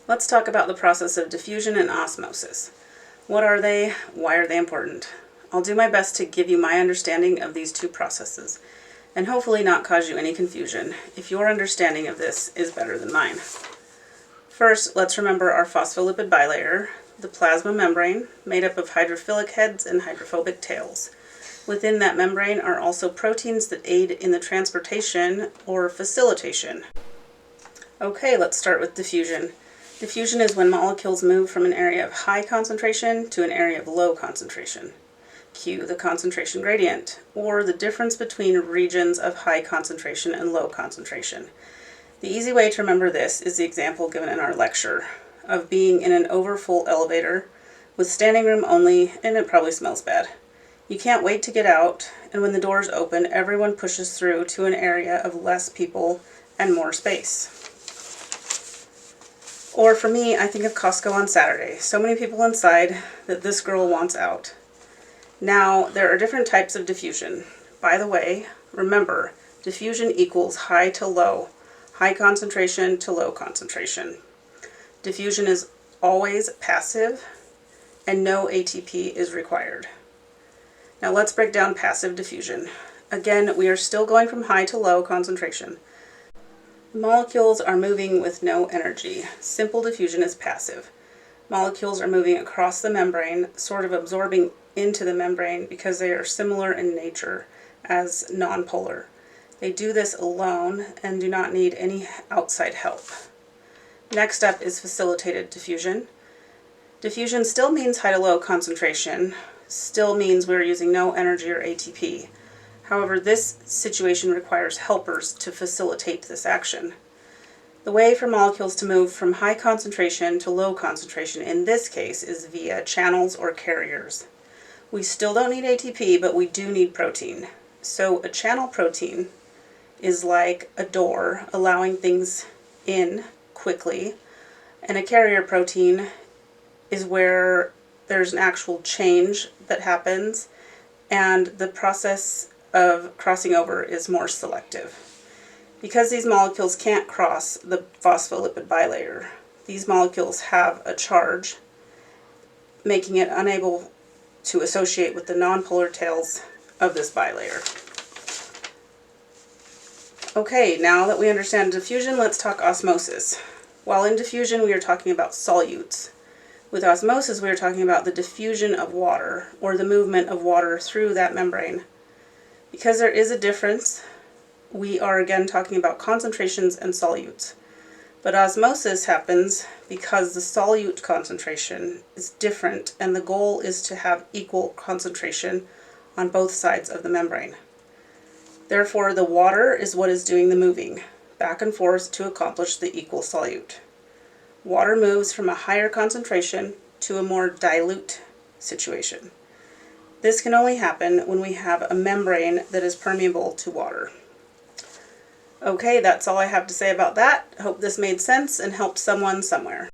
Let's talk about the process of diffusion and osmosis. What are they? Why are they important? I'll do my best to give you my understanding of these two processes, and hopefully not cause you any confusion if your understanding of this is better than mine. First, let's remember our phospholipid bilayer, the plasma membrane, made up of hydrophilic heads and hydrophobic tails. Within that membrane are also proteins that aid in the transportation or facilitation. Okay, let's start with diffusion. Diffusion is when molecules move from an area of high concentration to an area of low concentration. Cue the concentration gradient, or the difference between regions of high concentration and low concentration. The easy way to remember this is the example given in our lecture of being in an overfull elevator with standing room only, and it probably smells bad. You can't wait to get out, and when the doors open, everyone pushes through to an area of less people and more space. Or for me, I think of Costco on Saturday. So many people inside that this girl wants out. Now, there are different types of diffusion. By the way, remember, diffusion equals high to low, high concentration to low concentration. Diffusion is always passive, and no ATP is required. Now let's break down passive diffusion. Again, we are still going from high to low concentration. Molecules are moving with no energy. Simple diffusion is passive. Molecules are moving across the membrane, sort of absorbing into the membrane because they are similar in nature as nonpolar. They do this alone and do not need any outside help. Next up is facilitated diffusion. Diffusion still means high to low concentration, still means we're using no energy or ATP. However, this situation requires helpers to facilitate this action. The way for molecules to move from high concentration to low concentration in this case is via channels or carriers. We still don't need ATP, but we do need protein. So a channel protein is like a door allowing things in quickly, and a carrier protein is where there's an actual change that happens and the process of crossing over is more selective. Because these molecules can't cross the phospholipid bilayer, these molecules have a charge, making it unable to associate with the nonpolar tails of this bilayer. Okay, now that we understand diffusion, let's talk osmosis. While in diffusion we are talking about solutes. With osmosis we are talking about the diffusion of water, or the movement of water through that membrane. Because there is a difference, we are again talking about concentrations and solutes. But osmosis happens because the solute concentration is different and the goal is to have equal concentration on both sides of the membrane. Therefore, the water is what is doing the moving, back and forth to accomplish the equal solute. Water moves from a higher concentration to a more dilute situation. This can only happen when we have a membrane that is permeable to water. Okay, that's all I have to say about that. Hope this made sense and helped someone somewhere.